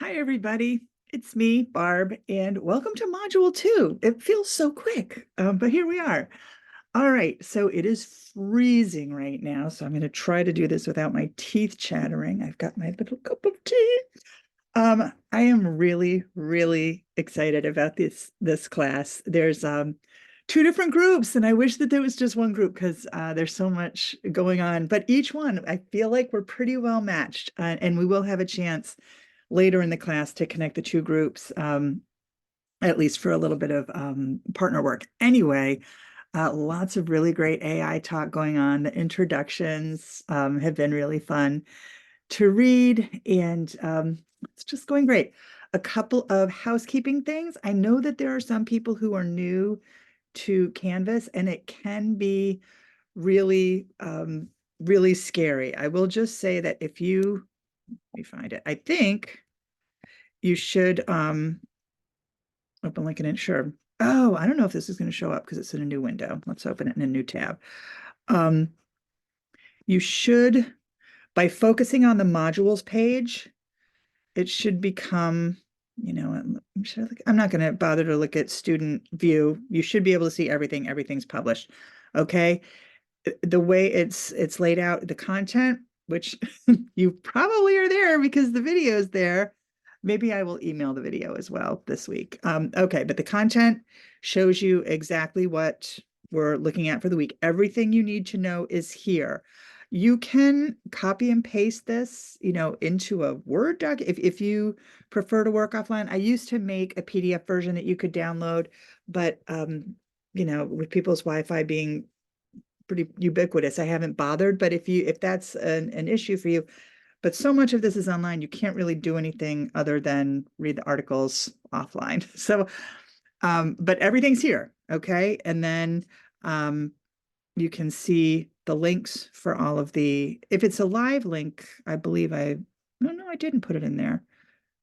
Hi, everybody. It's me, Barb, and welcome to Module 2. It feels so quick, but here we are. All right, so it is freezing right now, so I'm going to try to do this without my teeth chattering. I've got my little cup of tea. I am really, really excited about this class. There's two different groups, and I wish that there was just one group because there's so much going on. But each one, I feel like we're pretty well matched, and we will have a chance later in the class to connect the two groups, at least for a little bit of partner work. Anyway, lots of really great AI talk going on. The introductions have been really fun to read, and it's just going great. A couple of housekeeping things. I know that there are some people who are new to Canvas, and it can be really, really scary. I will just say that if you, let me find it, I think you should open like an sure. Oh, I don't know if this is going to show up because it's in a new window. Let's open it in a new tab. You should, by focusing on the modules page, it should become, I'm not going to bother to look at student view. You should be able to see everything. Everything's published. Okay. The way it's laid out, the content, which you probably are there because the video is there. Maybe I will email the video as well this week. Okay, but the content shows you exactly what we're looking at for the week. Everything you need to know is here. You can copy and paste this, into a Word doc if you prefer to work offline. I used to make a PDF version that you could download, but with people's Wi-Fi being pretty ubiquitous, I haven't bothered. But if that's an issue for you, but so much of this is online, you can't really do anything other than read the articles offline. So, but everything's here, okay? And then you can see the links for all of if it's a live link, I believe no, I didn't put it in there.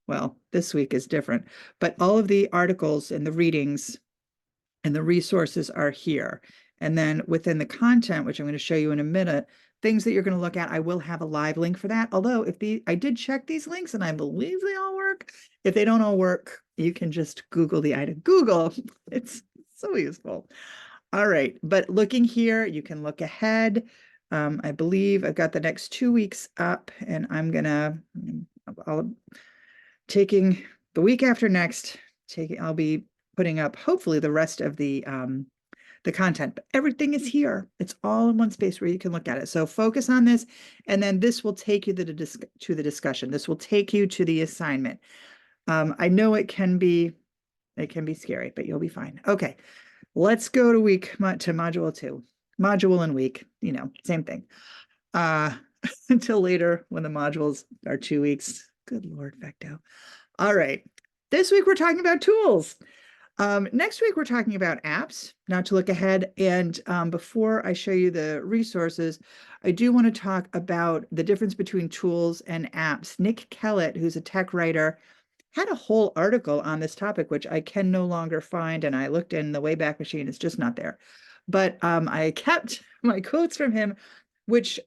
Well, this week is different, but all of the articles and the readings and the resources are here. And then within the content, which I'm going to show you in a minute, things that you're going to look at, I will have a live link for that. Although I did check these links and I believe they all work. If they don't all work, you can just Google the item. Google, it's so useful. All right, but looking here, you can look ahead. I believe I've got the next 2 weeks up, and I'll taking the week after next, I'll be putting up hopefully the rest of the content, but everything is here. It's all in one space where you can look at it. So focus on this, and then this will take you to the discussion. This will take you to the assignment. I know it can be scary, but you'll be fine. Okay, let's go to module 2. Module and week, same thing. Until later when the modules are 2 weeks. Good Lord, Vecto. All right. This week we're talking about tools. Next week we're talking about apps, not to look ahead. And before I show you the resources, I do want to talk about the difference between tools and apps. Nick Kellett, who's a tech writer, had a whole article on this topic, which I can no longer find. And I looked in the Wayback Machine, it's just not there. But I kept my quotes from him, which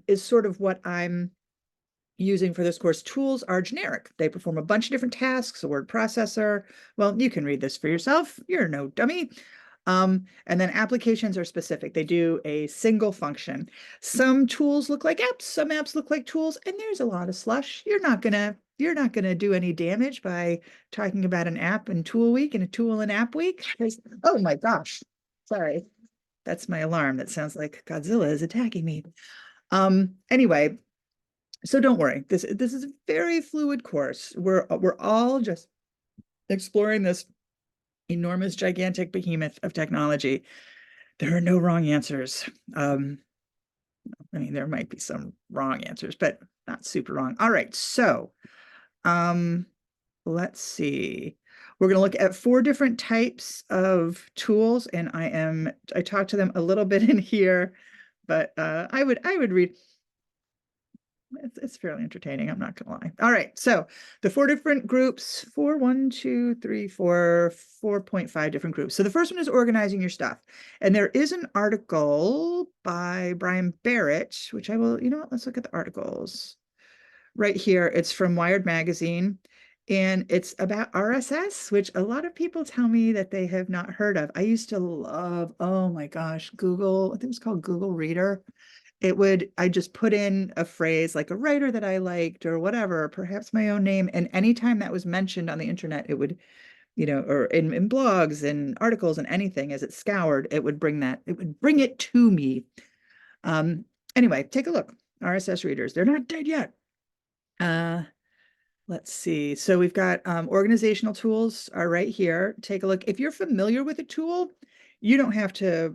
is sort of what I'm using for this course. Tools are generic. They perform a bunch of different tasks, a word processor. Well, you can read this for yourself. You're no dummy. And then applications are specific. They do a single function. Some tools look like apps, some apps look like tools, and there's a lot of slush. You're not gonna do any damage by talking about an app and tool week and a tool and app week. Oh my gosh, sorry. That's my alarm. That sounds like Godzilla is attacking me. Anyway, so don't worry. This is a very fluid course. We're all just exploring this enormous, gigantic behemoth of technology. There are no wrong answers. There might be some wrong answers, but not super wrong. All right, so let's see. We're going to look at 4 different types of tools, and I talked to them a little bit in here, but I would read. It's fairly entertaining. I'm not gonna lie. All right. So the 4 different groups, 4.5 different groups. So the first one is organizing your stuff. And there is an article by Brian Barrett, which I will, let's look at the articles right here. It's from Wired Magazine. and it's about RSS, which a lot of people tell me that they have not heard of. I used to love, oh my gosh, Google, I think it was called Google Reader. I just put in a phrase like a writer that I liked or whatever, perhaps my own name. And anytime that was mentioned on the internet, it would, or in blogs and articles and anything as it scoured, it would bring it to me. Anyway, take a look. RSS readers, they're not dead yet. Let's see. So we've got organizational tools are right here. Take a look. If you're familiar with a tool, you don't have to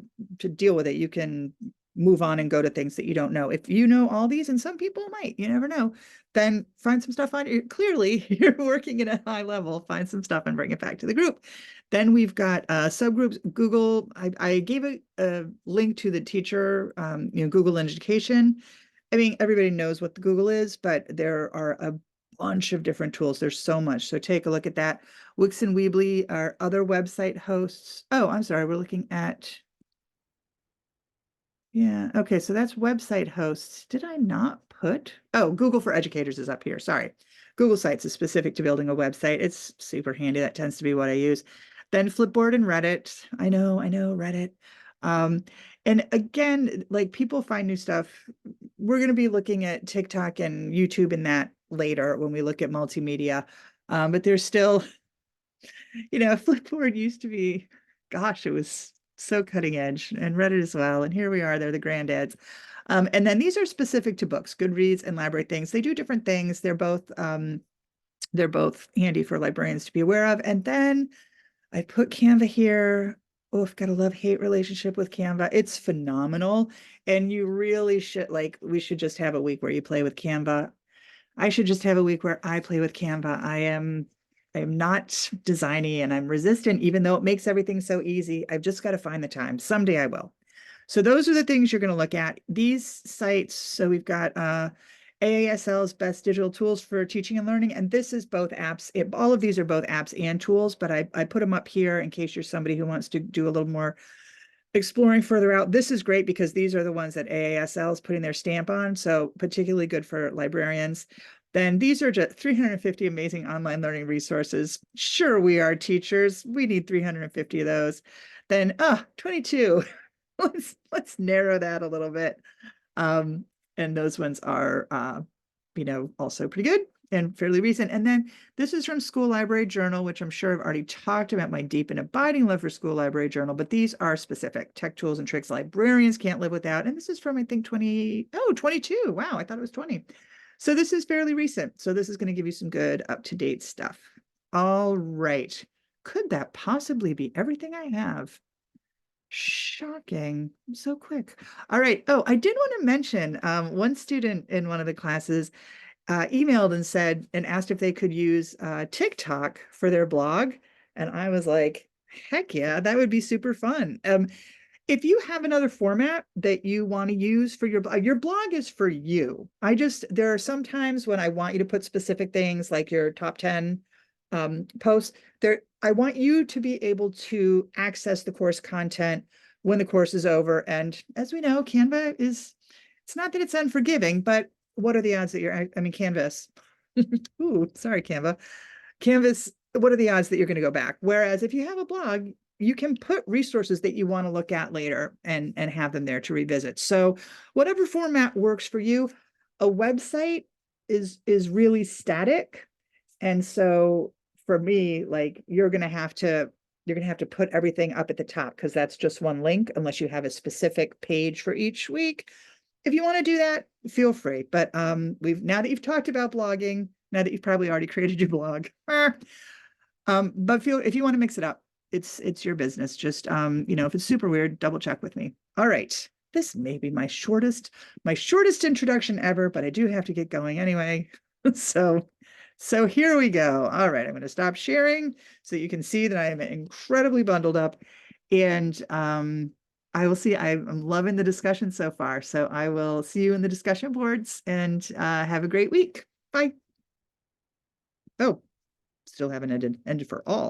deal with it. You can move on and go to things that you don't know. If you know all these, and some people might, you never know, then find some stuff on it. Clearly, you're working at a high level. Find some stuff and bring it back to the group. Then we've got subgroups. Google. I gave a link to the teacher, Google Education. I mean, everybody knows what the Google is, but there are a bunch of different tools. There's so much. So take a look at that. Wix and Weebly are other website hosts. Oh, I'm sorry. We're looking at, yeah. Okay. So that's website hosts. Did I not put? Oh, Google for Educators is up here. Sorry. Google Sites is specific to building a website. It's super handy. That tends to be what I use. Then Flipboard and Reddit. I know, Reddit. And again, like people find new stuff. We're going to be looking at TikTok and YouTube and that later when we look at multimedia. But there's still, Flipboard used to be, gosh, it was so cutting edge, and Reddit as well. And here we are, they're the granddads. And then these are specific to books, Goodreads and Library Things. They do different things. They're both handy for librarians to be aware of. And then I put Canva here. Oh, I've got a love-hate relationship with Canva. It's phenomenal. And you really should, we should just have a week where you play with Canva. I should just have a week where I play with Canva. I am not designy and I'm resistant, even though it makes everything so easy. I've just got to find the time. Someday I will. So those are the things you're going to look at. These sites, so we've got AASL's Best Digital Tools for Teaching and Learning, and this is both apps. All of these are both apps and tools, but I put them up here in case you're somebody who wants to do a little more exploring further out. This is great because these are the ones that AASL is putting their stamp on, so particularly good for librarians. Then these are just 350 amazing online learning resources. Sure, we are teachers. We need 350 of those. Then 22. let's narrow that a little bit. And those ones are also pretty good and fairly recent. And then this is from School Library Journal, which I'm sure I've already talked about my deep and abiding love for School Library Journal, but these are specific tech tools and tricks librarians can't live without. And this is from, I think, 22. Wow, I thought it was 20. So this is fairly recent. So this is going to give you some good up-to-date stuff. All right. Could that possibly be everything I have? Shocking. So quick. All right. Oh, I did want to mention one student in one of the classes emailed and said and asked if they could use TikTok for their blog. And I was like, heck yeah, that would be super fun. If you have another format that you want to use for your blog is for you. There are some times when I want you to put specific things like your top 10 posts there. I want you to be able to access the course content when the course is over. And as we know, Canva it's not that it's unforgiving, but what are the odds that Canvas. Ooh, sorry, Canva. Canvas, what are the odds that you're going to go back? Whereas if you have a blog, you can put resources that you want to look at later and have them there to revisit. So whatever format works for you, a website is really static. And so for me, like you're going to have to put everything up at the top because that's just one link unless you have a specific page for each week. If you want to do that, feel free. But now that you've talked about blogging, now that you've probably already created your blog, but if you want to mix it up, it's your business. Just if it's super weird, double check with me. All right. This may be my shortest introduction ever, but I do have to get going anyway. So here we go. All right, I'm going to stop sharing so you can see that I am incredibly bundled up. And I will see. I'm loving the discussion so far. So I will see you in the discussion boards and have a great week. Bye. Oh, still haven't ended for all.